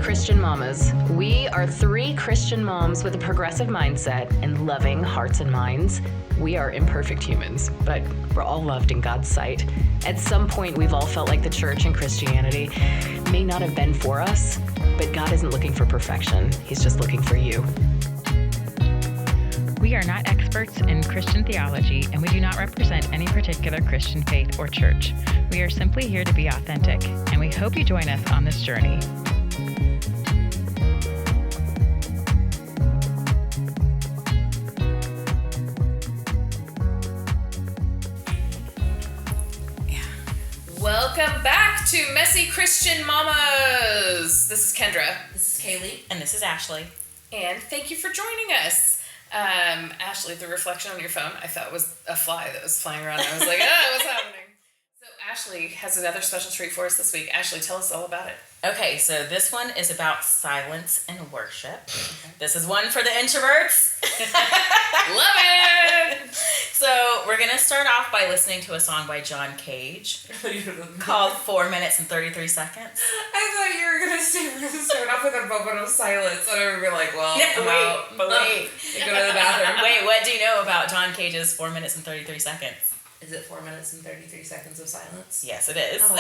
Christian Mamas. We are 3 Christian moms with a progressive mindset and loving hearts and minds. We are imperfect humans, but we're all loved in God's sight. At some point, we've all felt like the church and Christianity may not have been for us, but God isn't looking for perfection. He's just looking for you. We are not experts in Christian theology, and we do not represent any particular Christian faith or church. We are simply here to be authentic, and we hope you join us on this journey. Welcome back to Messy Christian Mamas. This is Kendra. This is Kaylee. And this is Ashley. And thank you for joining us. Ashley, the reflection on your phone, I thought was a fly that was flying around. I was like, oh, what's happening? So Ashley has another special treat for us this week. Ashley, tell us all about it. Okay, so this one is about silence and worship. Okay. This is one for the introverts. Love it! So we're going to start off by listening to a song by John Cage called 4 minutes and 33 seconds. I thought you were going to start off with a moment of silence. And I would be like, well, wait. Go to the bathroom. Wait, what do you know about John Cage's 4 minutes and 33 seconds? Is it 4 minutes and 33 seconds of silence? Yes, it is. Oh,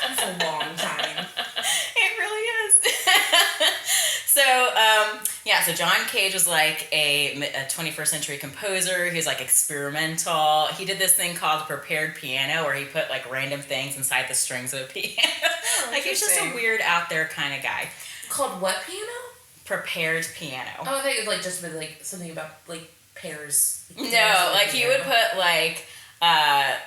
that's a long time. It really is. So John Cage was like a 21st century composer. He was like experimental. He did this thing called prepared piano where he put like random things inside the strings of a piano. Like he's just a weird out there kind of guy. Called what piano? Prepared piano. Oh, I thought it was like just like something about like pears. No, like he would put like I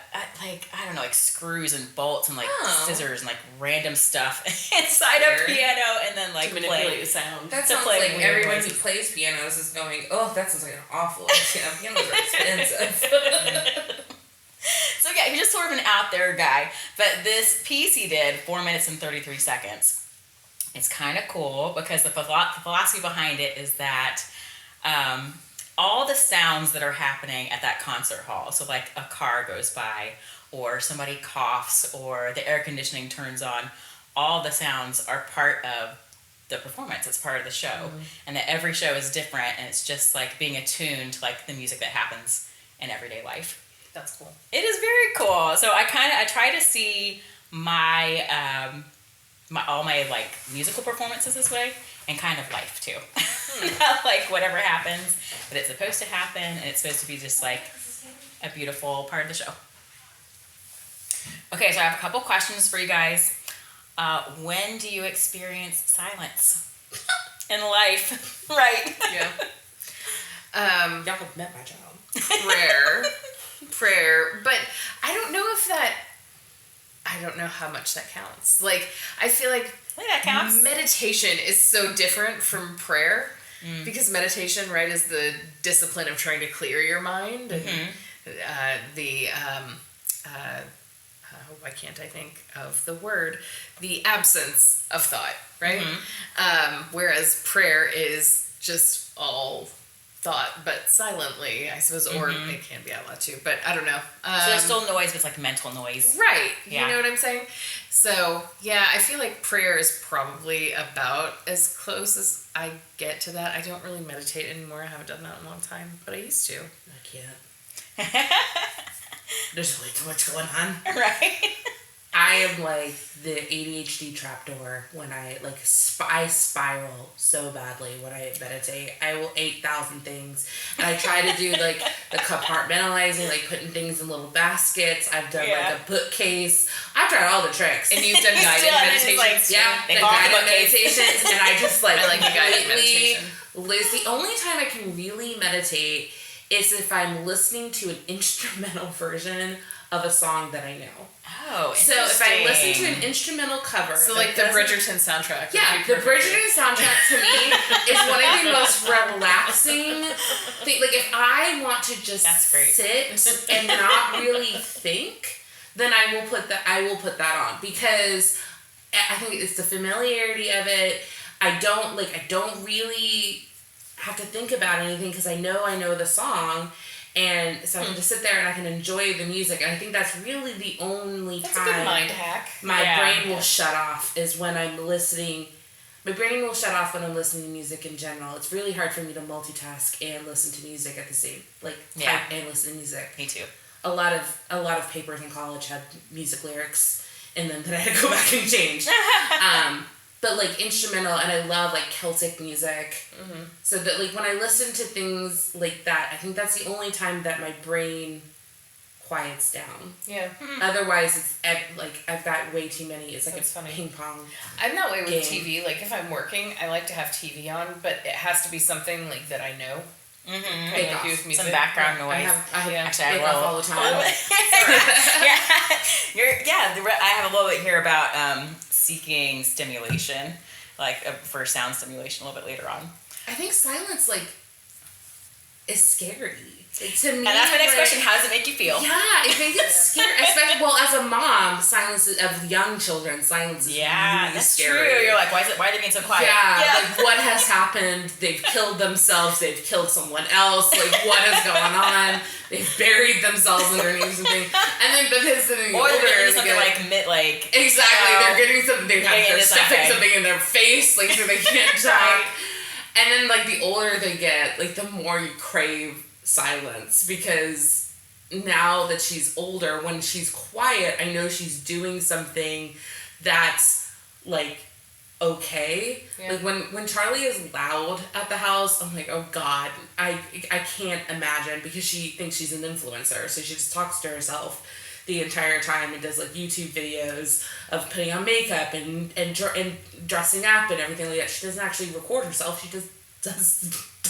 don't know, like screws and bolts and like scissors and like random stuff inside a piano and then like to manipulate the sound. That sounds like everyone who plays pianos is going, oh, that sounds like an awful piano. Pianos are expensive. So yeah, he's just sort of an out there guy. But this piece he did, 4 minutes and 33 seconds. It's kind of cool because the philosophy behind it is that all the sounds that are happening at that concert hall, so like a car goes by or somebody coughs or the air conditioning turns on, all the sounds are part of the performance. It's part of the show. Mm-hmm. And that every show is different and it's just like being attuned to like the music that happens in everyday life. That's cool. It is very cool. So I try to see my all my like musical performances this way, and kind of life too. Not like whatever happens, but it's supposed to happen, and it's supposed to be just like a beautiful part of the show. Okay, so I have a couple questions for you guys. When do you experience silence in life? Right. Yeah. Y'all have met my child. Prayer, but I don't know how much that counts. Like, I feel like that counts. Meditation is so different from prayer because meditation, right, is the discipline of trying to clear your mind and why can't I think of the word? The absence of thought, right? Mm-hmm. Whereas prayer is just all thought, but silently, I suppose, or it can be out loud too, but I don't know. So there's still noise, but it's like mental noise. Right. Yeah. You know what I'm saying? So, yeah, I feel like prayer is probably about as close as I get to that. I don't really meditate anymore. I haven't done that in a long time, but I used to. I can't. There's way too much going on. Right? I am like the ADHD trapdoor when I like I spiral so badly when I meditate. I will 8,000 things, and I try to do like the compartmentalizing, like putting things in little baskets. I've done like a bookcase. I've tried all the tricks. And you've done guided meditations. Like, the guided meditations, and I just like I like a guided meditation. The only time I can really meditate is if I'm listening to an instrumental version of a song that I know. Oh, so if I listen to an instrumental cover, so like the Bridgerton soundtrack. Yeah, the Bridgerton soundtrack to me is one of the most relaxing things. Like if I want to just sit and not really think, then I will put that on because I think it's the familiarity of it. I don't really have to think about anything because I know the song. And so I can just sit there and I can enjoy the music. And I think that's really the only That's a time good mind hack. my Yeah. brain will shut off is when I'm listening. My brain will shut off when I'm listening to music in general. It's really hard for me to multitask and listen to music at the same, like, Yeah. type and listen to music. Me too. A lot of papers in college had music lyrics in them that I had to go back and change. But like instrumental, and I love like Celtic music. Mm-hmm. So that like when I listen to things like that, I think that's the only time that my brain quiets down. Yeah. Otherwise, it's like I've got way too many. It's like That's a funny. ping pong. I'm that way with Game. TV. Like if I'm working, I like to have TV on, but it has to be something like that I know. Mm-hmm. Kind Bake of like Off. you with music. Some background I noise. have Yeah. Actually, I Bake have Off a all the time. I have a little bit here about seeking stimulation, like for sound stimulation a little bit later on. I think silence like is scary. To me, And that's my next like, question. How does it make you feel? Yeah, I think it's scary. Especially, well, as a mom, silence of young children, silence is Yeah, really that's scary. true. You're like, why are they being so quiet? Yeah, like what has happened? They've killed themselves. They've killed someone else. Like what is going on? They've buried themselves underneath something. And then because then the Or older they're they something get, like exactly, they're getting something. They're Getting into stuffing something. something in their face, like so they can't talk. And then like the older they get, like the more you crave silence, because now that she's older, when she's quiet, I know she's doing something that's like okay. Yeah. Like when Charlie is loud at the house, I'm like, oh God, I can't imagine, because she thinks she's an influencer, so she just talks to herself the entire time and does like YouTube videos of putting on makeup and dressing up and everything like that. She doesn't actually record herself. She just does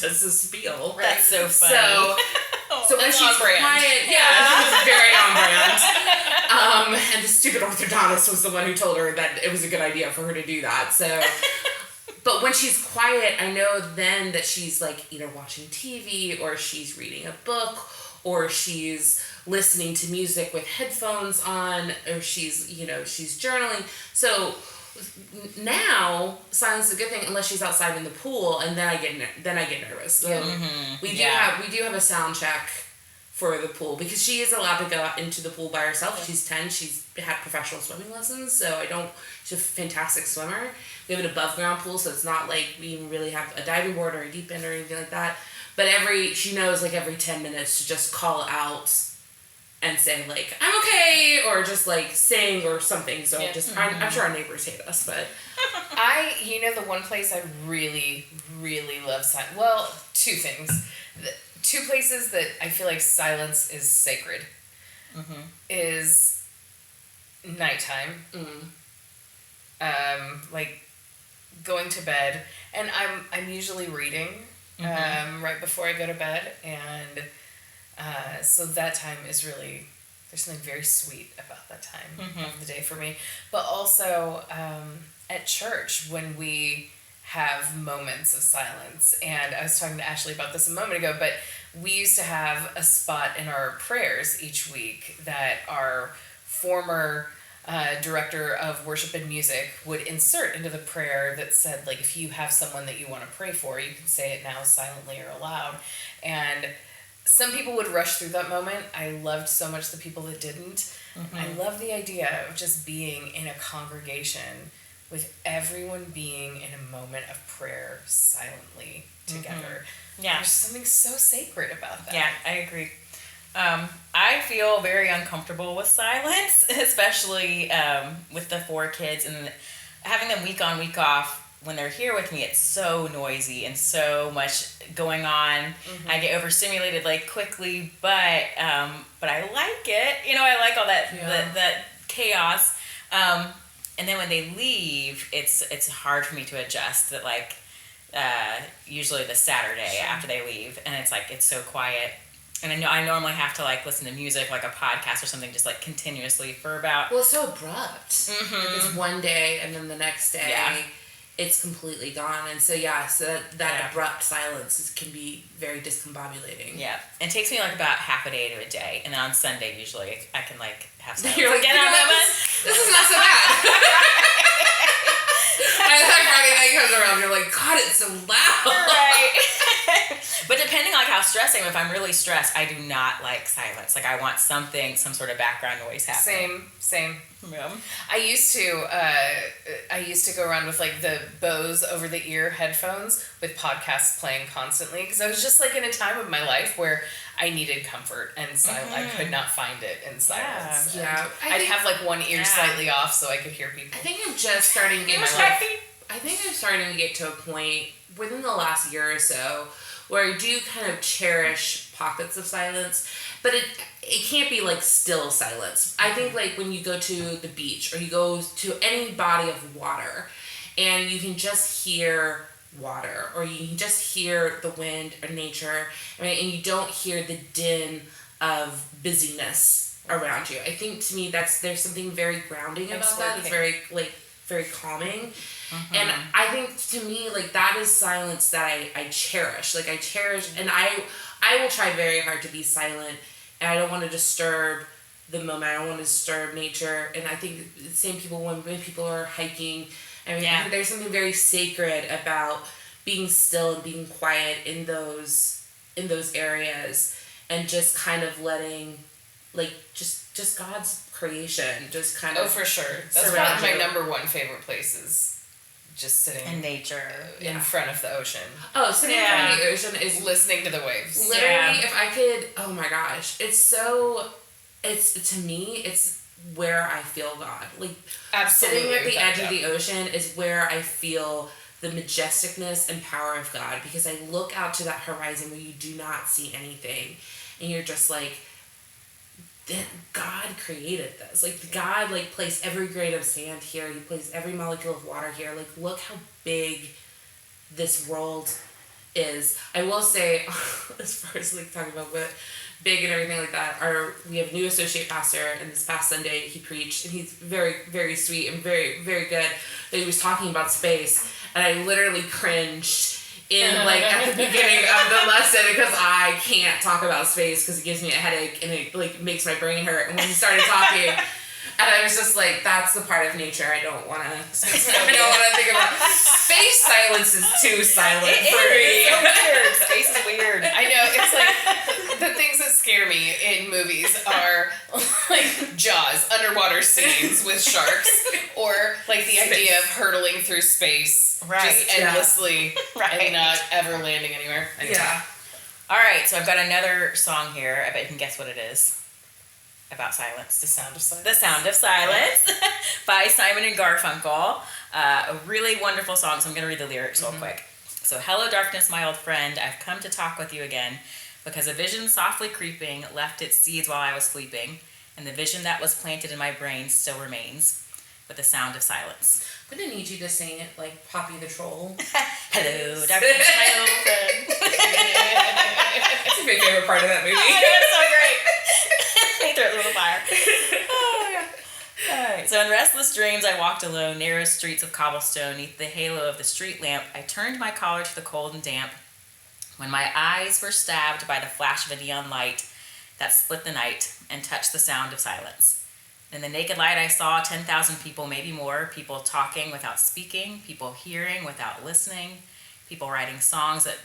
the spiel. That's so funny. So when That's she's on brand. quiet, yeah, it's very on brand. And the stupid orthodontist was the one who told her that it was a good idea for her to do that. So, but when she's quiet, I know then that she's like either watching TV or she's reading a book or she's listening to music with headphones on or she's journaling. So now silence is a good thing unless she's outside in the pool, and then I get nervous. So we do have a sound check for the pool because she is allowed to go out into the pool by herself. She's 10. She's had professional swimming lessons, so she's a fantastic swimmer. We have an above ground pool, so it's not like we even really have a diving board or a deep end or anything like that. But she knows like every 10 minutes to just call out and say like, I'm okay, or just like sing or something. So I'm sure our neighbors hate us, but the one place I really, really love silence. Well, two things. Two places that I feel like silence is sacred is nighttime. Like going to bed, and I'm usually reading right before I go to bed, and so that time is really, there's something very sweet about that time of the day for me. But also at church when we have moments of silence, and I was talking to Ashley about this a moment ago, but we used to have a spot in our prayers each week that our former director of worship and music would insert into the prayer that said, like, if you have someone that you want to pray for, you can say it now silently or aloud. And some people would rush through that moment. I loved so much the people that didn't. I love the idea of just being in a congregation with everyone being in a moment of prayer silently together. Yeah. There's something so sacred about that. Yeah, I agree. I feel very uncomfortable with silence, especially with the 4 kids, and having them week on, week off. When they're here with me, it's so noisy and so much going on. I get overstimulated like quickly, but I like it. I like all that that chaos. And then when they leave, it's hard for me to adjust. That like usually the Saturday after they leave, and it's so quiet. And I normally have to like listen to music, like a podcast or something, just like continuously for about. well, it's so abrupt. Like it's one day and then the next day. It's completely gone, and so that abrupt silence can be very discombobulating. Yeah, and it takes me like about half a day to a day, and then on Sunday usually I can like have silence. You're like, Get out of that this is not so bad. By the time Friday night comes around, you're like, God, it's so loud. Right. But depending on how stressed I am, if I'm really stressed, I do not like silence. Like I want some sort of background noise happening. Same. Yeah. I used to go around with like the Bose over the ear headphones with podcasts playing constantly because I was just like in a time of my life where I needed comfort and silence. I could not find it in silence. Yeah. I'd have like one ear slightly off so I could hear people. I think I'm just starting to get I'm starting to get to a point within the last year or so where I do kind of cherish pockets of silence, but it can't be like still silence. I think like when you go to the beach or you go to any body of water and you can just hear water or you can just hear the wind or nature, right? And you don't hear the din of busyness around you. I think to me there's something very grounding about that. It's very calming. And I think to me, like, that is silence that I cherish. Like, I cherish, and I will try very hard to be silent, and I don't want to disturb the moment. I don't want to disturb nature. And I think the same people, when people are hiking, I mean, I think there's something very sacred about being still and being quiet in those areas and just kind of letting, like, just God's creation just kind of. Oh, for sure. That's probably my number one favorite places. Just sitting in nature in front of the ocean. Oh, sitting in front of the ocean is listening to the waves. Literally, if I could, oh my gosh, to me, it's where I feel God. Like, absolutely, sitting at the edge of the ocean is where I feel the majesticness and power of God, because I look out to that horizon where you do not see anything, and you're just like, God created this. Like, God, like, placed every grain of sand here. He placed every molecule of water here. Like, look how big this world is. I will say, as far as, like, talking about what big and everything like that, we have a new associate pastor, and this past Sunday he preached, and he's very, very sweet and very, very good. But he was talking about space, and I literally cringed like at the beginning of the lesson because I can't talk about space because it gives me a headache and it like makes my brain hurt. And when he started talking, and I was just like, that's the part of nature I don't want to think about. Space silence is too silent for me. It's so weird. Space is weird. I know. It's like the things that scare me in movies are like Jaws, underwater scenes with sharks, or like the idea of hurtling through space just endlessly and not ever landing anywhere. Yeah. All right, so I've got another song here. I bet you can guess what it is. About silence. The Sound of Silence. The Sound of Silence by Simon and Garfunkel. A really wonderful song, so I'm going to read the lyrics real quick. So, hello darkness, my old friend. I've come to talk with you again because a vision softly creeping left its seeds while I was sleeping, and the vision that was planted in my brain still remains with the sound of silence. I'm going to need you to sing it like Poppy the Troll. Hello darkness, my old friend. That's my favorite part of that movie. I know, it's so great. He threw it in the fire. Oh, yeah. All right. So in restless dreams, I walked alone, narrow streets of cobblestone, neath the halo of the street lamp. I turned my collar to the cold and damp. When my eyes were stabbed by the flash of a neon light that split the night and touched the sound of silence. In the naked light, I saw 10,000 people, maybe more, people talking without speaking, people hearing without listening, people writing songs that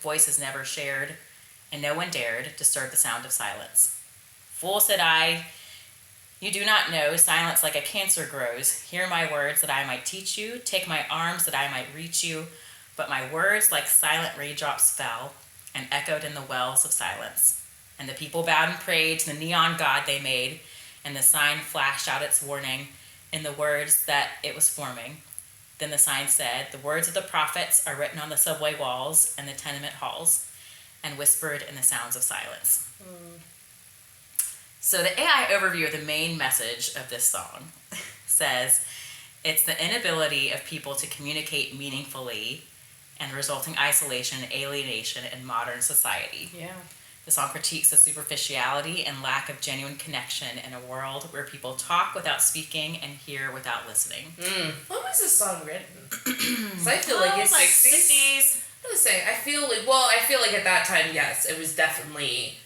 voices never shared, and no one dared disturb the sound of silence. Fool, said I, you do not know silence like a cancer grows. Hear my words that I might teach you. Take my arms that I might reach you. But my words like silent raindrops fell and echoed in the wells of silence. And the people bowed and prayed to the neon god they made. And the sign flashed out its warning in the words that it was forming. Then the sign said, the words of the prophets are written on the subway walls and the tenement halls and whispered in the sounds of silence. So the AI overview of the main message of this song says it's the inability of people to communicate meaningfully and resulting isolation and alienation in modern society. Yeah. The song critiques the superficiality and lack of genuine connection in a world where people talk without speaking and hear without listening. When was this song written? Because I feel like it's like 60s. I was saying, I feel like at that time, yes, it was definitely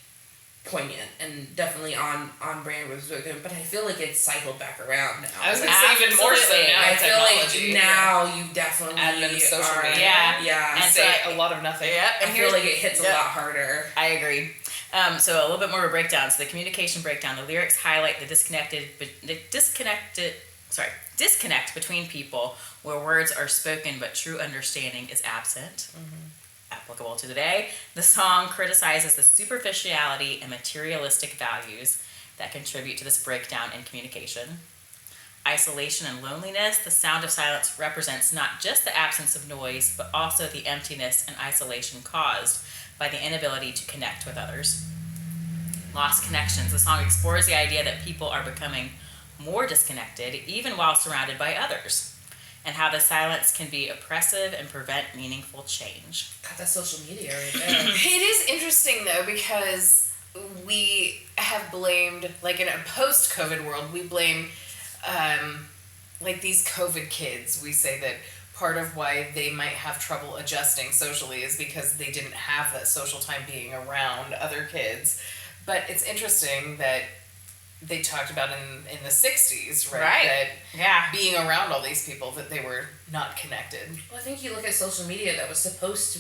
poignant and definitely on brand with Zoe, but I feel like it's cycled back around now. I was going to say even more so now. I feel technology. like now you definitely Advent of social are, media. yeah. And say a lot of nothing. Yep. I feel like it hits a lot harder. I agree. So a little bit more of a breakdown. So the communication breakdown. The lyrics highlight the disconnect between people where words are spoken but true understanding is absent. Applicable to today. The song criticizes the superficiality and materialistic values that contribute to this breakdown in communication. Isolation and loneliness. The sound of silence represents not just the absence of noise, but also the emptiness and isolation caused by the inability to connect with others. Lost connections. The song explores the idea that people are becoming more disconnected even while surrounded by others, and how the silence can be oppressive and prevent meaningful change. God, that's social media right there. It is interesting though, because we have blamed, like in a post-COVID world, we blame like these COVID kids. We say that part of why they might have trouble adjusting socially is because they didn't have that social time being around other kids. But it's interesting that they talked about in the 60s, right? That being around all these people, that they were not connected. Well, I think you look at social media that was supposed to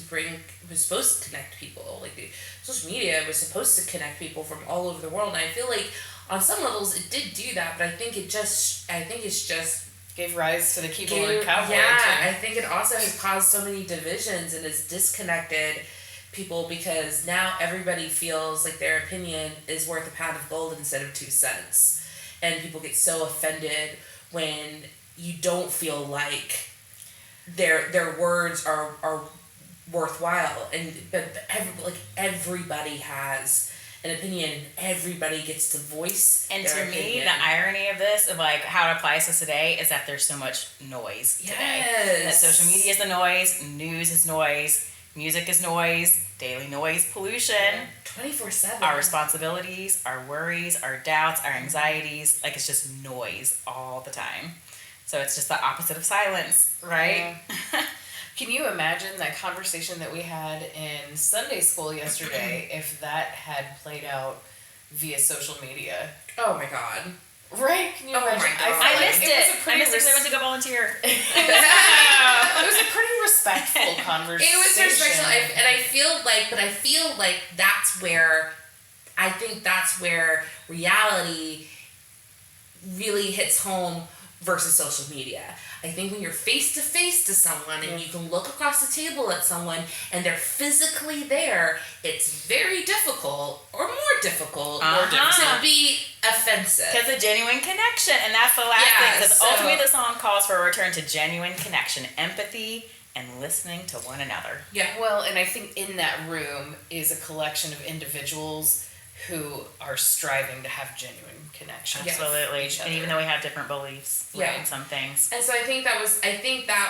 connect people. Like social media was supposed to connect people from all over the world. And I feel like on some levels it did do that, but I think it's just gave rise to the keyboard cowboy. Yeah, too. I think it also has caused so many divisions and has disconnected people, because now everybody feels like their opinion is worth a pound of gold instead of 2 cents, and people get so offended when you don't feel like their words are worthwhile, but everybody has an opinion and everybody gets to voice And their to me, opinion. the irony of this, of like how it applies to us today, is that there's so much noise today. That Yes. social media is the noise, news is noise, music is noise, daily noise pollution, 24/7. our responsibilities, our worries, our doubts, our anxieties, like it's just noise all the time. So it's just the opposite of silence, right? Yeah. Can you imagine that conversation that we had in Sunday school yesterday if that had played out via social media? Oh my God. Right? Can you Oh my imagine? God. I feel like missed it. was a pretty I missed it because I went to go volunteer. it was a pretty respectful conversation. It was respectful, and I feel like that's where, I think that's where reality really hits home versus social media. I think when you're face to face to someone and you can look across the table at someone and they're physically there, it's very difficult or more difficult to be offensive. Because a genuine connection, and that's the last thing. Because so- ultimately, the song calls for a return to genuine connection, empathy, and listening to one another. Yeah. Well, and I think in that room is a collection of individuals who are striving to have genuine connection. Yes. Absolutely. Each And other. even though we have different beliefs Yeah. in some things. And so I think that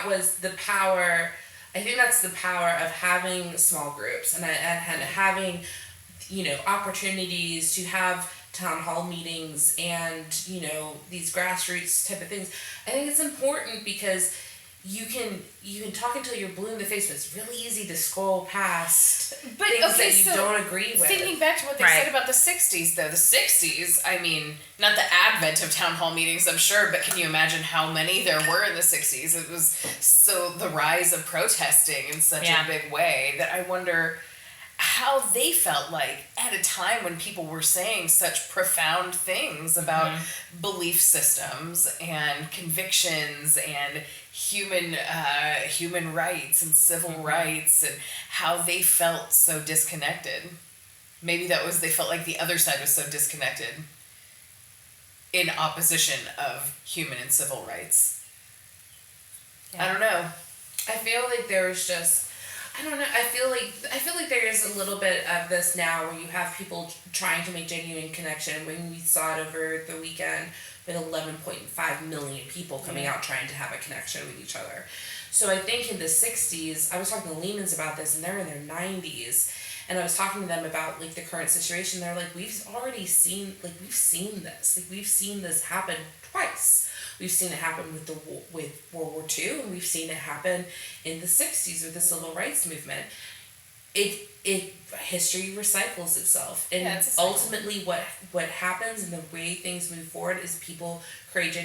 was the power. I think that's the power of having small groups and having, opportunities to have town hall meetings and, these grassroots type of things. I think it's important because you can talk until you're blue in the face, but it's really easy to scroll past things that you don't agree with. Thinking back to what they said about the 60s, though. The 60s, I mean, not the advent of town hall meetings, I'm sure, but can you imagine how many there were in the 60s? It was so the rise of protesting in such a big way that I wonder how they felt like at a time when people were saying such profound things about belief systems and convictions and human rights and civil rights, and how they felt so disconnected. Maybe they felt like the other side was so disconnected in opposition of human and civil rights. I don't know. I feel like there was just, I don't know. I feel like there is a little bit of this now where you have people trying to make genuine connection. When we saw it over the weekend with 11.5 million people coming out trying to have a connection with each other. So I think in the 60s, I was talking to Lehman's about this, and they're in their 90s, and I was talking to them about like the current situation. They're like, we've seen this happen twice. We've seen it happen with World War II, and we've seen it happen in the 60s with the civil rights movement. it history recycles itself, and Yeah, it's a cycle. ultimately what happens and the way things move forward is people create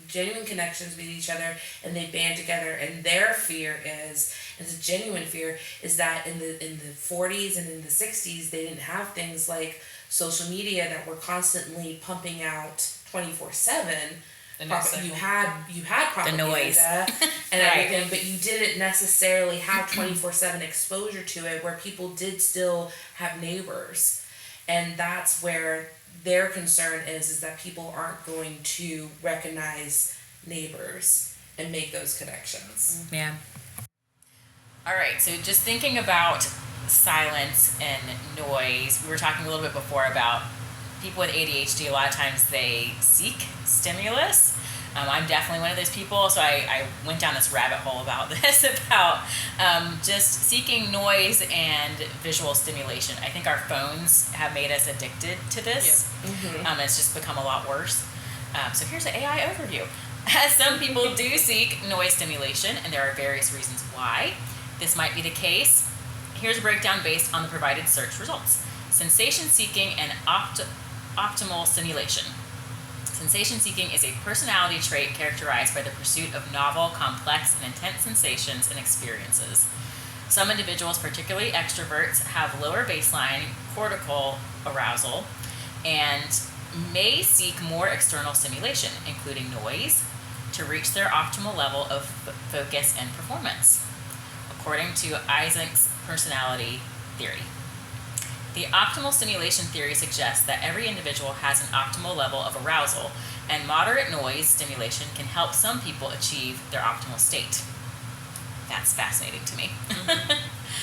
genuine connections with each other, and they band together. And their fear is, it's a genuine fear, is that in the 40s and in the 60s they didn't have things like social media that were constantly pumping out 24/7. The news cycle. You had propaganda noise. and Right. everything, but you didn't necessarily have 24/7 exposure to it, where people did still have neighbors. And that's where their concern is that people aren't going to recognize neighbors and make those connections. Yeah. All right, so just thinking about silence and noise, we were talking a little bit before about people with ADHD. A lot of times they seek stimulus. I'm definitely one of those people, so I went down this rabbit hole about this, about just seeking noise and visual stimulation. I think our phones have made us addicted to this. It's just become a lot worse. So here's an AI overview. Some people do seek noise stimulation, and there are various reasons why this might be the case. Here's a breakdown based on the provided search results. Sensation seeking and optimal stimulation. Sensation seeking is a personality trait characterized by the pursuit of novel, complex, and intense sensations and experiences. Some individuals, particularly extroverts, have lower baseline cortical arousal and may seek more external stimulation, including noise, to reach their optimal level of focus and performance, according to Isaac's personality theory. The optimal stimulation theory suggests that every individual has an optimal level of arousal, and moderate noise stimulation can help some people achieve their optimal state. That's fascinating to me.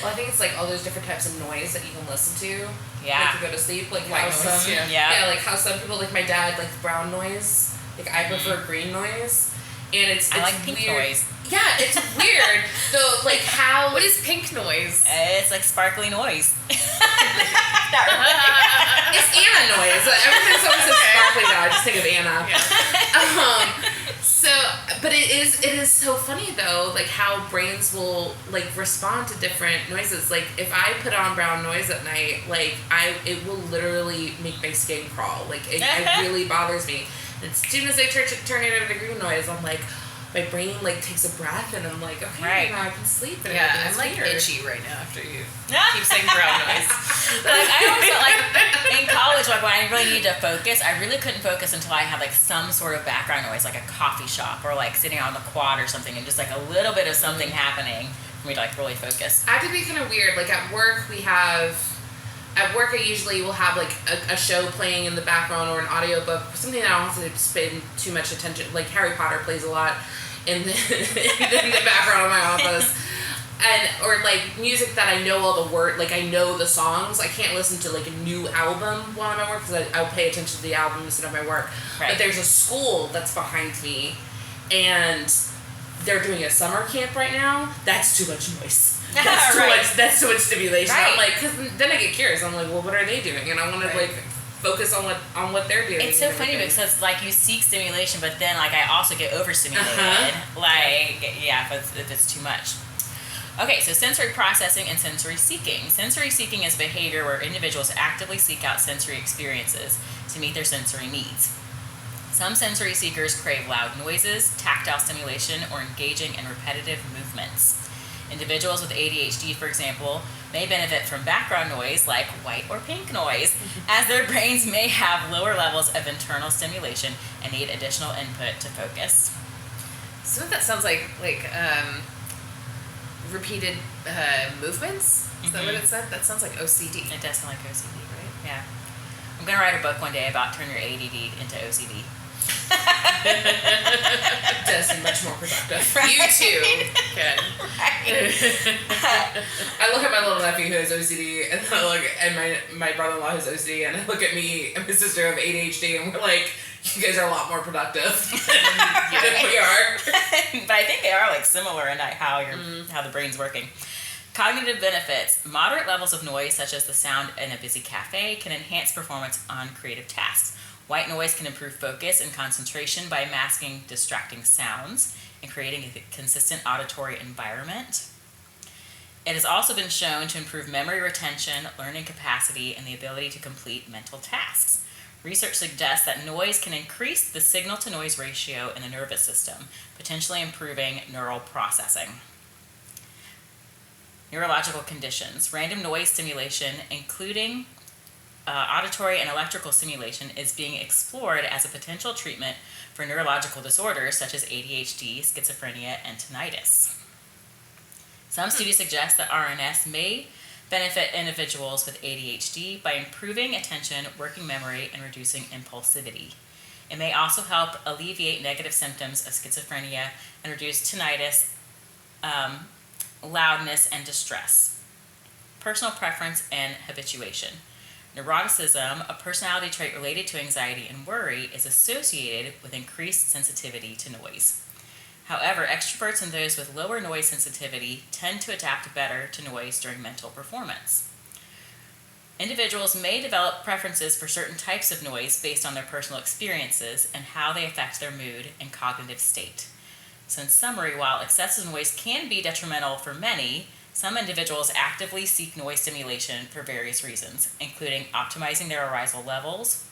Well, I think it's like all those different types of noise that you can listen to, Yeah. like to go to sleep. Like White how noise, some, yeah. like how some people, like my dad, like brown noise. Like I prefer green noise, and it's I like pink weird. noise. Yeah, it's weird. So like how What is pink noise? It's like sparkly noise. it's Anna noise. Everything's always so sparkly now. I just think of Anna. But it is so funny though, like how brains will like respond to different noises. Like if I put on brown noise at night, like it will literally make my skin crawl. Like it really bothers me. And as soon as I turn it over to green noise, I'm like, my brain like takes a breath and I'm like, okay, Right. now I can sleep. And Yeah, I'm everything's like weird. itchy right now after you keep saying brown noise. Like I always felt like in college, like when I really needed to focus, I really couldn't focus until I had like some sort of background noise, like a coffee shop or like sitting on the quad or something, and just like a little bit of something happening for me to like really focus. I have to be kind of weird. Like at work, I usually will have like a show playing in the background or an audiobook, something that I don't have to spend too much attention. Like Harry Potter plays a lot in the, in the background of my office. Or like music that I know all the words, like I know the songs. I can't listen to like a new album while I'm at work because I'll pay attention to the album instead of my work. Right. But there's a school that's behind me, and they're doing a summer camp right now. That's too much noise. That's too Right. much. That's too much stimulation. Right. I'm like, because then I get curious. I'm like, well, what are they doing? And I want to like focus on what they're doing. It's so and funny everything. because like you seek stimulation, but then like I also get overstimulated. Uh-huh. Like if it's too much. Okay, so sensory processing and sensory seeking. Sensory seeking is behavior where individuals actively seek out sensory experiences to meet their sensory needs. Some sensory seekers crave loud noises, tactile stimulation, or engaging and repetitive movements. Individuals with ADHD, for example, may benefit from background noise like white or pink noise, as their brains may have lower levels of internal stimulation and need additional input to focus. Some of that sounds like repeated movements. Is that what it said? That sounds like OCD. It does sound like OCD, right? Yeah. I'm going to write a book one day about turn your ADD into OCD. It does seem much more productive. You too can. I look at my little nephew who has OCD, and I look at my brother-in-law who's OCD, and I look at me and my sister who have ADHD, and we're like, you guys are a lot more productive than we are. But I think they are like similar in how how the brain's working. Cognitive benefits. Moderate levels of noise, such as the sound in a busy cafe, can enhance performance on creative tasks. White noise can improve focus and concentration by masking distracting sounds and creating a consistent auditory environment. It has also been shown to improve memory retention, learning capacity, and the ability to complete mental tasks. Research suggests that noise can increase the signal-to-noise ratio in the nervous system, potentially improving neural processing. Neurological conditions. Random noise stimulation, including auditory and electrical stimulation, is being explored as a potential treatment for neurological disorders such as ADHD, schizophrenia, and tinnitus. Some studies suggest that RNS may benefit individuals with ADHD by improving attention, working memory, and reducing impulsivity. It may also help alleviate negative symptoms of schizophrenia and reduce tinnitus, loudness, and distress. Personal preference and habituation. Neuroticism, a personality trait related to anxiety and worry, is associated with increased sensitivity to noise. However, extroverts and those with lower noise sensitivity tend to adapt better to noise during mental performance. Individuals may develop preferences for certain types of noise based on their personal experiences and how they affect their mood and cognitive state. So in summary, while excessive noise can be detrimental for many, some individuals actively seek noise stimulation for various reasons, including optimizing their arousal levels,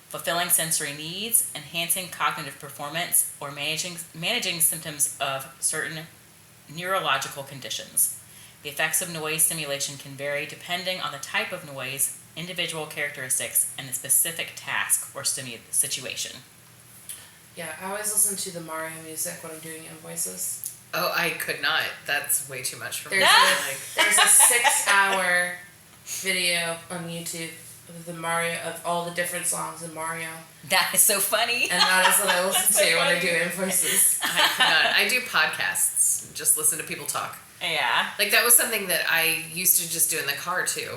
fulfilling sensory needs, enhancing cognitive performance, or managing symptoms of certain neurological conditions. The effects of noise stimulation can vary depending on the type of noise, individual characteristics, and the specific task or situation. Yeah, I always listen to the Mario music when I'm doing invoices. Oh, I could not. That's way too much for me. There's a 6-hour video on YouTube of the Mario, of all the different songs in Mario. That is so funny. And that is what I listen to when I do invoices. I could not. I do podcasts. Just listen to people talk. Yeah. Like, that was something that I used to just do in the car, too,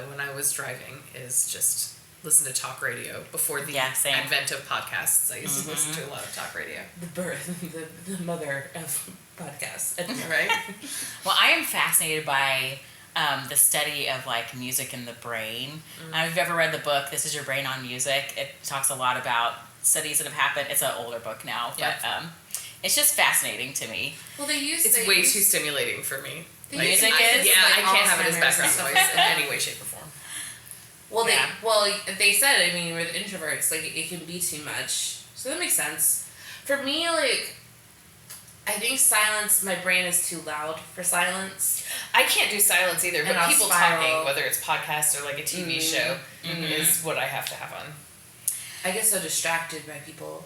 when I was driving, is just listen to talk radio before the advent of podcasts. I used to listen to a lot of talk radio. The mother of podcasts. Right? Well, I am fascinated by the study of like music in the brain. If you've ever read the book, This Is Your Brain on Music, it talks a lot about studies that have happened. It's an older book now, but it's just fascinating to me. Well, it's way too stimulating for me. Music is? Yeah, like, I can't have it as Alzheimer's background noise in any way, shape, or form. Well, they said, I mean, with introverts, like, it can be too much. So that makes sense. For me, like, I think silence, my brain is too loud for silence. I can't do silence either, but And people talking, whether it's podcast or like a TV show, is what I have to have on. I get so distracted by people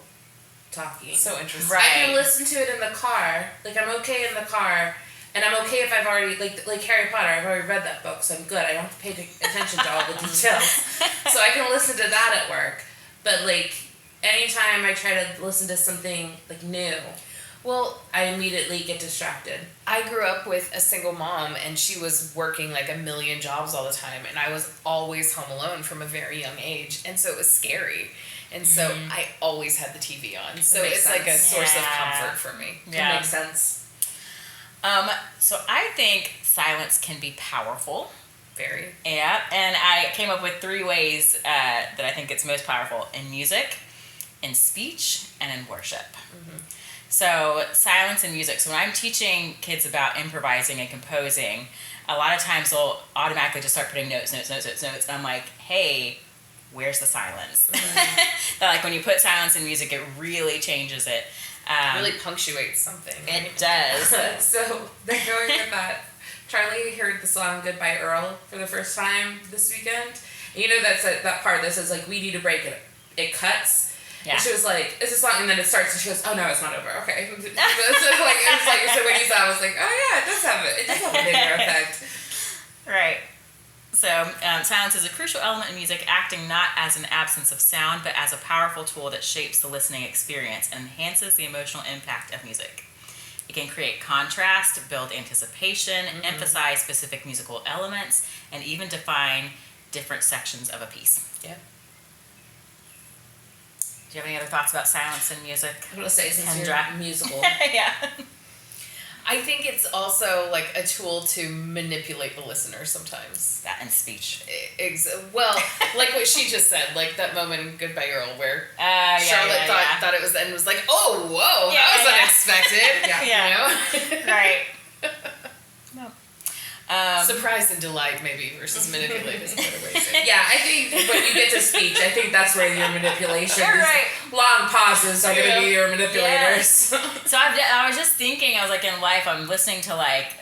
talking. So interesting. Right. I can listen to it in the car. Like, I'm okay in the car. And I'm okay if I've already, like Harry Potter, I've already read that book, so I'm good. I don't have to pay attention to all the details. So I can listen to that at work. But, like, anytime I try to listen to something, like, new, Well, I immediately get distracted. I grew up with a single mom, and she was working like a million jobs all the time, and I was always home alone from a very young age, and so it was scary. And so I always had the TV on. So it's like a source of comfort for me. That makes sense. So I think silence can be powerful. Very. Yeah, and I came up with 3 ways that I think it's most powerful: in music, in speech, and in worship. So silence and music. So when I'm teaching kids about improvising and composing, a lot of times they'll automatically just start putting notes. And I'm like, hey, where's the silence? That, like, when you put silence in music, it really changes it. Really punctuates something. It does. So they're going with that. Charlie heard the song Goodbye Earl for the first time this weekend. And you know that part that says, like, we need a break. It cuts. Yeah. And she was like, it's a song, and then it starts, and she goes, oh no, it's not over. Okay. So when you saw, I was like, oh yeah, it does have a bigger effect. Right. So silence is a crucial element in music, acting not as an absence of sound, but as a powerful tool that shapes the listening experience and enhances the emotional impact of music. It can create contrast, build anticipation, emphasize specific musical elements, and even define different sections of a piece. Yeah. Do you have any other thoughts about silence in music? I'm going to say, since Kendra? you're musical. Yeah. I think it's also like a tool to manipulate the listener sometimes. That and speech. Well, like what she just said, like that moment in Goodbye Earl where Charlotte thought it was, and was like, oh, whoa, that was unexpected. Yeah. You know? Right. No. Surprise and delight, maybe, versus manipulate is a better way to say it. Yeah, I think when you get to speech, I think that's where your manipulation You're is. right. Long pauses are going to be your manipulators. So I was just thinking, I was like, in life, I'm listening to like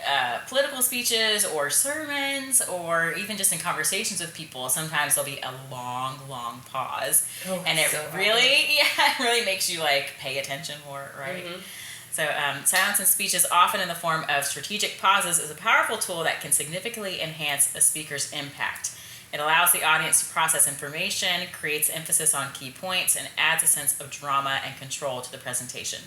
political speeches or sermons or even just in conversations with people. Sometimes there'll be a long, long pause. And it really makes you like pay attention more, right? Mm-hmm. So silence in speech is often in the form of strategic pauses is a powerful tool that can significantly enhance a speaker's impact. It allows the audience to process information, creates emphasis on key points, and adds a sense of drama and control to the presentation.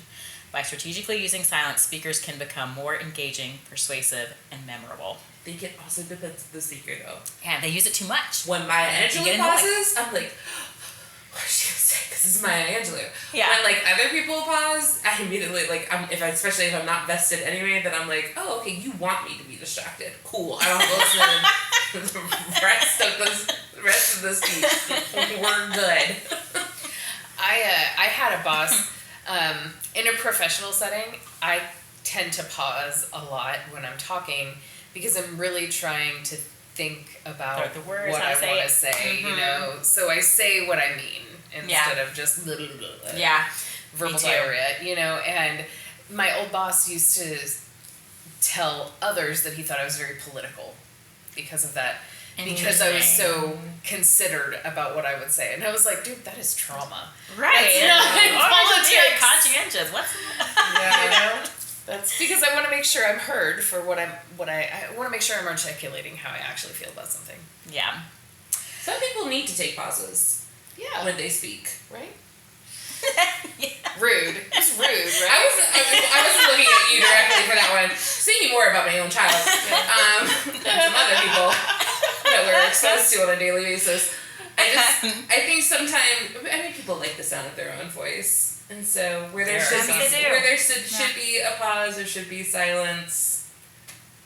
By strategically using silence, speakers can become more engaging, persuasive, and memorable. I think it also depends on the speaker, though. Yeah, they use it too much. When Maya Angelou pauses, I'm like, what is she going to say? Because this is Maya Angelou. Yeah. When, like, other people pause, I immediately, like, especially if I'm not vested anyway, then I'm like, oh, okay, you want me to be distracted. Cool. I don't listen to the rest of the speech. We're good. I had a boss, in a professional setting, I tend to pause a lot when I'm talking because I'm really trying to think about the words, what I want to say, mm-hmm. you know? So I say what I mean instead of just verbal diarrhea, you know? And my old boss used to tell others that he thought I was very political because of that. Because I was so considered about what I would say. And I was like, dude, that is trauma. Right. That's not politics. Conscientious. What's Yeah, you know? That's because I want to make sure I'm heard for I want to make sure I'm articulating how I actually feel about something. Yeah. Some people need to take pauses when they speak. Right? Yeah. Rude. It's rude, right? I wasn't looking at you directly for that one. Thinking more about my own child than some other people that we're exposed to on a daily basis. I think sometimes, people like the sound of their own voice. And so where there should be a pause, there should be silence.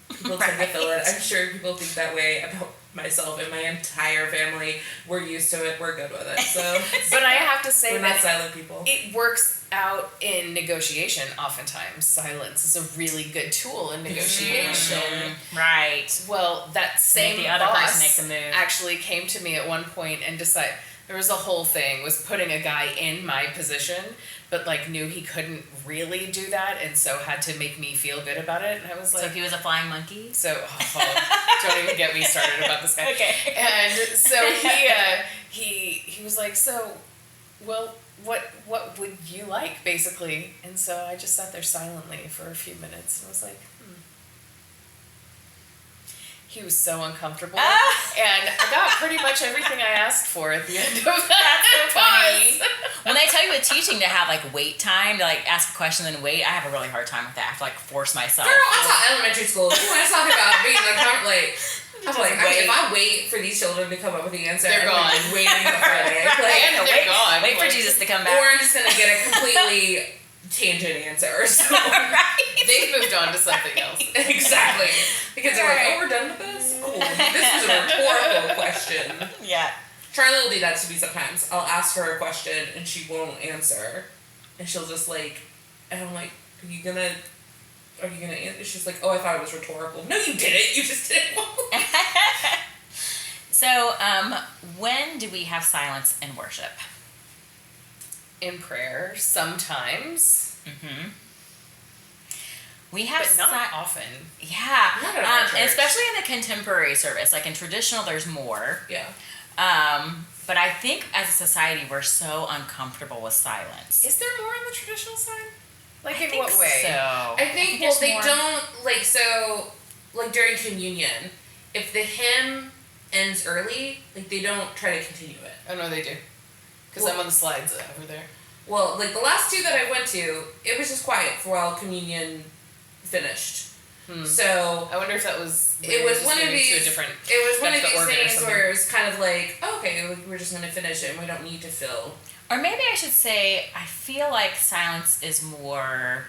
People tend to fill it. I'm sure people think that way about myself and my entire family. We're used to it. We're good with it. So, but I have to say we're that not silent people. It works out in negotiation. Oftentimes, silence is a really good tool in negotiation. Mm-hmm. Right. Well, that same the other boss person make the move. actually came to me at one point and decided there was a whole thing was putting a guy in my position, but like knew he couldn't really do that, and so had to make me feel good about it. And I was like, so he was a flying monkey. So don't even get me started about this guy. Okay. And so he was like, so, well, what would you like, basically? And so I just sat there silently for a few minutes and was like, He was so uncomfortable. And I got pretty much everything I asked for at the end of that. That's so funny. When they tell you with teaching to have like wait time, to like ask a question and then wait, I have a really hard time with that. I have to like force myself. Girl, I taught elementary school. You want to talk about being I'm like, if I wait for these children to come up with the answer, they're gone. Waiting for it. They're gone. Wait for Jesus to come back. Or I'm just gonna get a completely tangent answer. So they've moved on to something else. Exactly. Because they're like, we're done with this? Cool. This is a rhetorical question. Yeah. Charlie will do that to me sometimes. I'll ask her a question and she won't answer. And she'll just like, and I'm like, are you gonna answer? She's like, oh, I thought it was rhetorical. No, you didn't. You just didn't. So, when do we have silence in worship? In prayer, sometimes. Mm-hmm. We have, but not often. Yeah, not at our church. Especially in the contemporary service. Like in traditional, there's more. Yeah. But I think as a society, we're so uncomfortable with silence. Is there more on the traditional side? Like I in think what way? So. I think they don't like during communion, if the hymn ends early, like they don't try to continue it. Oh no, they do. Because I'm on the slides over there. Well, like the last two that I went to, it was just quiet for while communion finished. So I wonder if that was. It was one of these. It was one of these things where it was kind of like, oh, okay, we're just gonna finish it, and we don't need to fill. Or maybe I should say, I feel like silence is more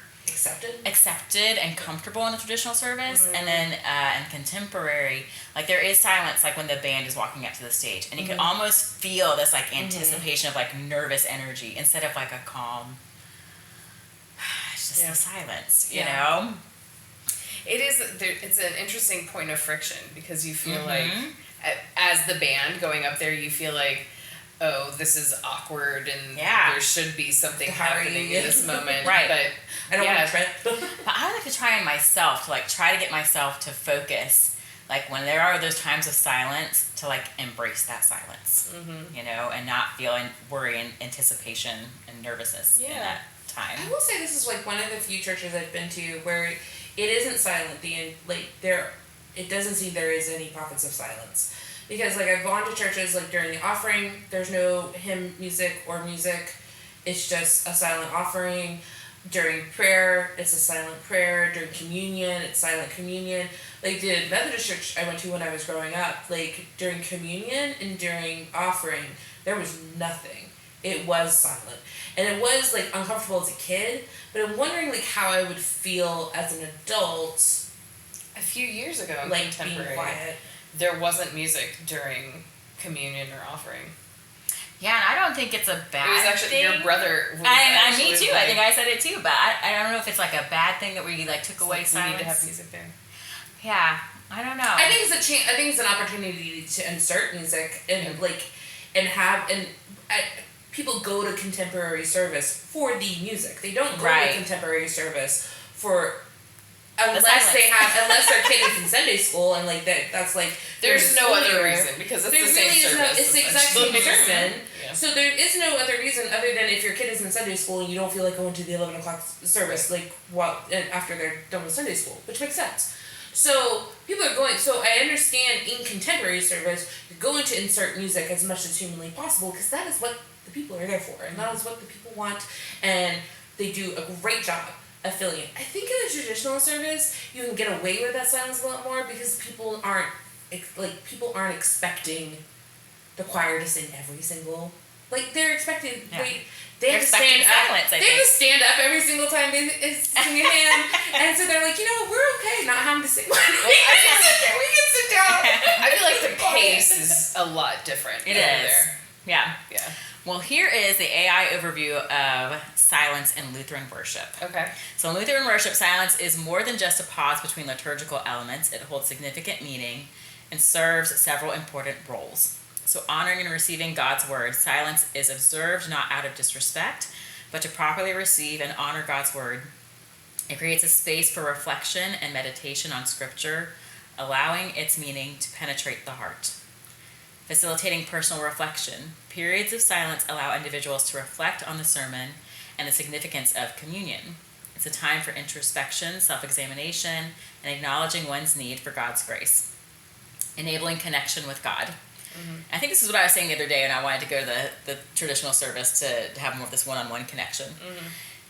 accepted and comfortable in the traditional service, and then in contemporary, like there is silence, like when the band is walking up to the stage, and you can almost feel this like anticipation of like nervous energy instead of like a calm. It's just the silence, you know. It is. It's an interesting point of friction because you feel like, as the band going up there, you feel like, oh, this is awkward and there should be something happening in this moment. Right. But I don't want to try. But I like to try on myself to try to get myself to focus. When there are those times of silence, to embrace that silence, and not feel worry and anticipation and nervousness in that time. I will say this is one of the few churches I've been to where it isn't silent. It doesn't seem there is any pockets of silence, because I've gone to churches during the offering, there's no hymn music or music, it's just a silent offering. During prayer, it's a silent prayer. During communion, it's silent communion. The Methodist church I went to when I was growing up, during communion and during offering, there was nothing. It was silent. And it was, uncomfortable as a kid, but I'm wondering, how I would feel as an adult. a few years ago, in Being contemporary, quiet. there wasn't music during communion or offering. Yeah, and I don't think it's a bad It was actually thing. your brother. Was Me too. I think I said it too, but I don't know if it's a bad thing that we took away we silence. need to have music there. Yeah, I don't know. I think it's I think it's an opportunity to insert music and people go to contemporary service for the music. They don't go to contemporary service for unless their kid is in Sunday school and that's There's no other reason because it's the same service. It's the exact same sermon. Yeah. So there is no other reason other than if your kid is in Sunday school and you don't feel like going to the 11 o'clock service after they're done with Sunday school, which makes sense. So people are going. So I understand in contemporary service you're going to insert music as much as humanly possible because that is what the people are there for, and that is what the people want, and they do a great job of filling it. I think in a traditional service you can get away with that silence a lot more because people aren't expecting the choir to sing every single. They're expecting. Yeah. They have to stand silence, up. They have to stand up every single time they sing a hymn, and so they're we're okay not having to sing. we can sit down. I feel like the pace is a lot different. It is. There. Yeah. Yeah. Well, here is the AI overview of silence in Lutheran worship. Okay. So in Lutheran worship, silence is more than just a pause between liturgical elements. It holds significant meaning and serves several important roles. So honoring and receiving God's word, silence is observed not out of disrespect, but to properly receive and honor God's word. It creates a space for reflection and meditation on Scripture, allowing its meaning to penetrate the heart. Facilitating personal reflection, periods of silence allow individuals to reflect on the sermon and the significance of communion. It's a time for introspection, self-examination, and acknowledging one's need for God's grace. Enabling connection with God. I think this is what I was saying the other day, and I wanted to go to the traditional service to have more of this one-on-one connection.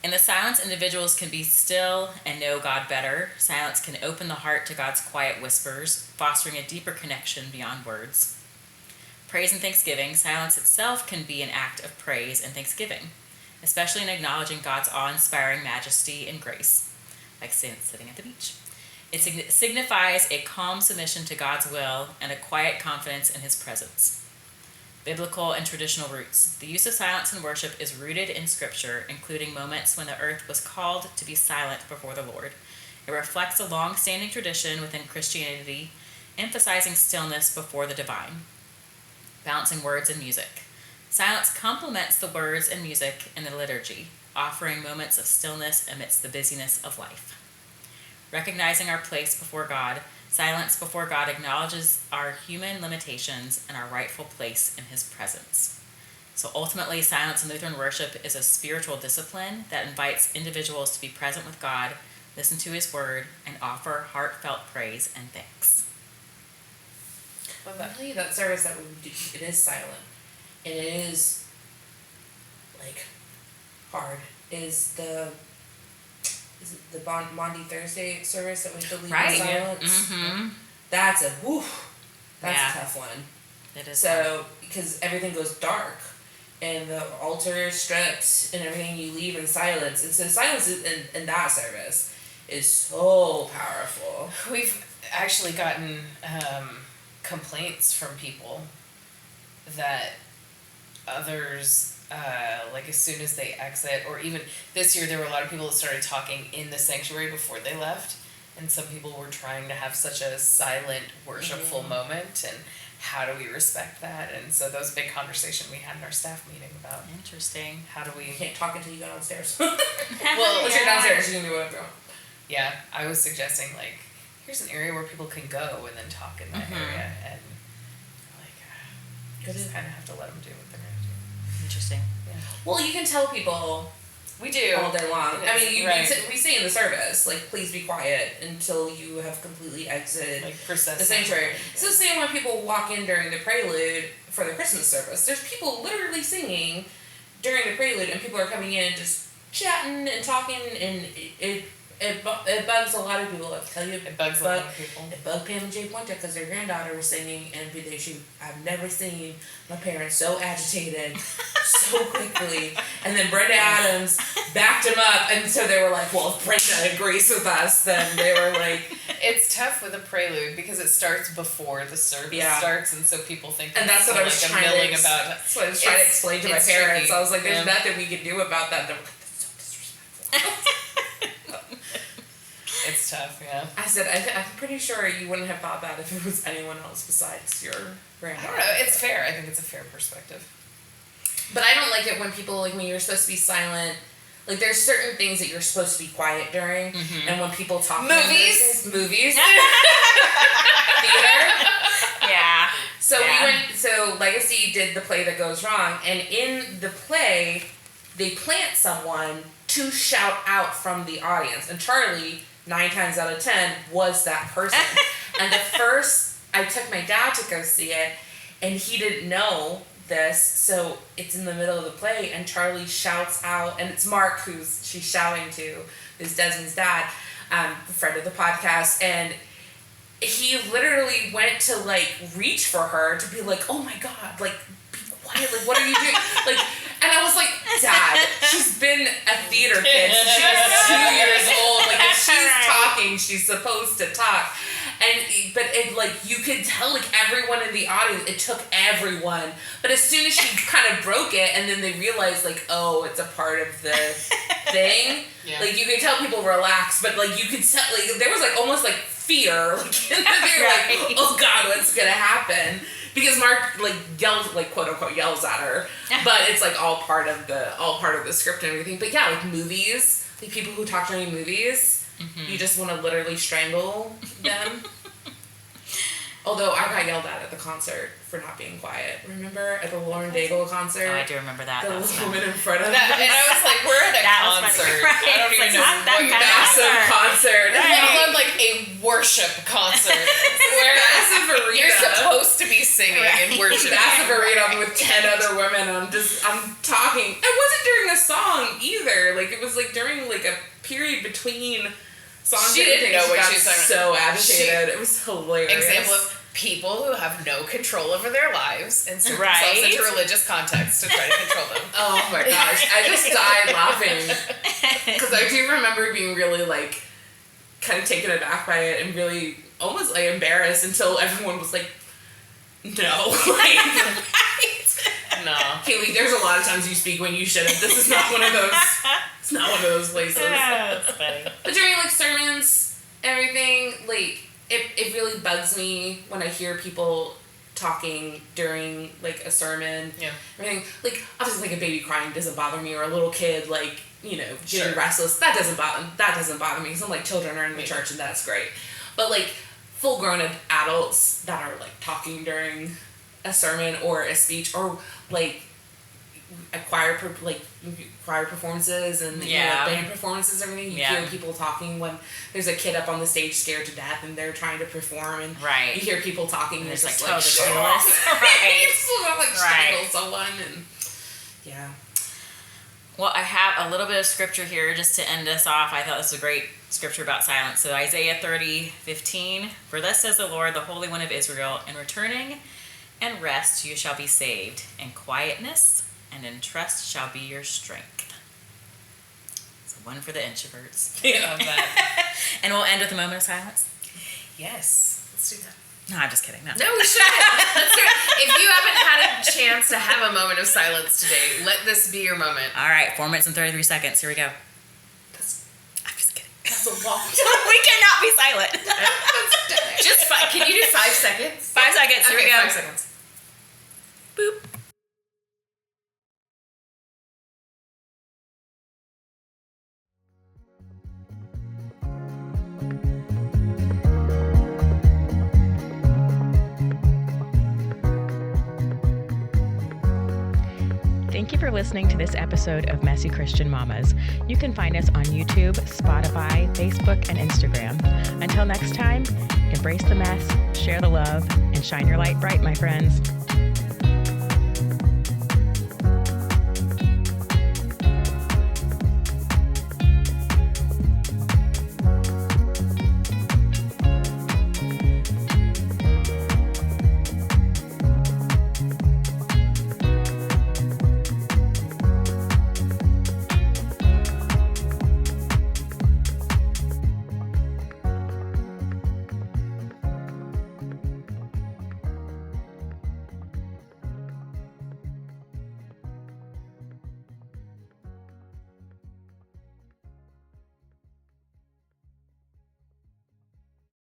In the silence, individuals can be still and know God better. Silence can open the heart to God's quiet whispers, fostering a deeper connection beyond words. Praise and thanksgiving. Silence itself can be an act of praise and thanksgiving, especially in acknowledging God's awe-inspiring majesty and grace, like sitting at the beach. It signifies a calm submission to God's will and a quiet confidence in his presence. Biblical and traditional roots. The use of silence in worship is rooted in Scripture, including moments when the earth was called to be silent before the Lord. It reflects a long-standing tradition within Christianity, emphasizing stillness before the divine. Balancing words and music. Silence complements the words and music in the liturgy, offering moments of stillness amidst the busyness of life. Recognizing our place before God, silence before God acknowledges our human limitations and our rightful place in his presence. So ultimately, silence in Lutheran worship is a spiritual discipline that invites individuals to be present with God, listen to his word, and offer heartfelt praise and thanks. Love that. Really, that service that we do, it is silent, and it is hard. Is it the Maundy Thursday service that we have to leave in silence? Mm-hmm. That's a tough one. It is. So because everything goes dark, and the altar is stripped, and everything you leave in silence, and so silence in that service is so powerful. We've actually gotten complaints from people that others, as soon as they exit, or even this year there were a lot of people that started talking in the sanctuary before they left, and some people were trying to have such a silent, worshipful moment, and how do we respect that? And so that was a big conversation we had in our staff meeting about Interesting. how do we. You can't talk until you go downstairs. Well, Once you're downstairs, you can do whatever you want. yeah, I was suggesting like, here's an area where people can go and then talk in that area, and like, you just kind of have to let them do what they're gonna do. Interesting. Well, you can tell people We do all day long. I mean, right. we say in the service, like, please be quiet until you have completely exited like process the sanctuary. It's the same when people walk in during the prelude for the Christmas service. There's people literally singing during the prelude, and people are coming in just chatting and talking, and it bugs a lot of people. I'll tell you, It bugs a lot of people. It bugged Pam and Jay Pointer because their granddaughter was singing, and I've never seen my parents so agitated so quickly. And then Brenda Adams backed him up, and so they were like, well, if Brenda agrees with us, then they were like... It's tough with a prelude because it starts before the service starts, and so people think and that's what I was trying to That's what I was trying to explain to my parents. tricky. I was like, there's nothing we can do about that. They were like, that's so disrespectful. It's tough, yeah. I said, I'm pretty sure you wouldn't have thought that if it was anyone else besides your I granddaughter. don't know. It's fair. I think it's a fair perspective. But I don't like it when people, like, when you're supposed to be silent. Like, there's certain things that you're supposed to be quiet during, and when people talk during those Movies? things, movies, theater. Yeah. So Legacy did the play That Goes Wrong, and in the play, they plant someone to shout out from the audience, and Charlie, 9 times out of 10, was that person. And I took my dad to go see it, and he didn't know this, so it's in the middle of the play, and Charlie shouts out, and it's Mark who she's shouting to, who's Desmond's dad, friend of the podcast, and he literally went to, like, reach for her to be like, oh my god, like, be quiet, like, what are you doing? Like, and I was like, Dad, she's been a theater kid since she was 2 years old. Like, if she's talking, she's supposed to talk. But you could tell, like, everyone in the audience, it took everyone. But as soon as she kind of broke it, and then they realized, like, oh, it's a part of the thing. Yeah. Like, you could tell people relaxed, but, like, you could tell, like, there was, like, almost, like, fear. Like, they were like, oh, God, what's gonna happen? Because Mark, like, yells, like, quote unquote, yells at her, but it's like all part of the script and everything. But yeah, like movies, like people who talk during movies, you just want to literally strangle them. Although I got yelled at the concert for not being quiet. Remember at the Lauren Daigle concert? Oh, I do remember that. The That's woman in front of us. And I was like, we're at a That was concert. funny, right? I don't even It's know not that what kind of Massive concert. Let alone like a worship concert where Massive arena. you're supposed to be singing and worshiping. Massive arena with 10 other women. I'm talking. It wasn't during a song either. Like, it was like during like a period between songs. She didn't know what she was talking so agitated. It was hilarious. Example of people who have no control over their lives and insert Right. themselves into religious context to try to control them. Oh my gosh. I just died laughing. Because I do remember being really, like, kind of taken aback by it and really almost, like, embarrassed until everyone was like, no. Like, No. Kaylee, there's a lot of times you speak when you shouldn't. This is not one of those. It's not one of those places. That's funny. But during, like, sermons, everything, like, it really bugs me when I hear people talking during, like, a sermon. Yeah. Everything. Like, obviously, like, a baby crying doesn't bother me, or a little kid, like, you know, getting Sure. restless. That doesn't bother me. Some, like, children are in the church, and that's great. But, like, full-grown adults that are, like, talking during a sermon or a speech, or, like, choir performances and band performances and everything. You hear people talking when there's a kid up on the stage scared to death and they're trying to perform, and Right. you hear people talking and There's there's like just totally like clueless. right. Someone like Right. strangle someone, and yeah. Well, I have a little bit of scripture here just to end us off. I thought this was a great scripture about silence. So Isaiah 30:15, for thus says the Lord, the Holy One of Israel, in returning and rest you shall be saved, in quietness and in trust shall be your strength. So one for the introverts. Love that. And we'll end with a moment of silence. Yes. Let's do that. No, I'm just kidding. No. No, we shouldn't. Let's do it. If you haven't had a chance to have a moment of silence today, let this be your moment. All right, 4 minutes and 33 seconds. Here we go. I'm just kidding. That's a long time. We cannot be silent. Just can you do 5 seconds? 5 seconds. Here we go. 5 seconds. Boop. Thank you for listening to this episode of Messy Christian Mamas. You can find us on YouTube, Spotify, Facebook, and Instagram. Until next time, embrace the mess, share the love, and shine your light bright, my friends.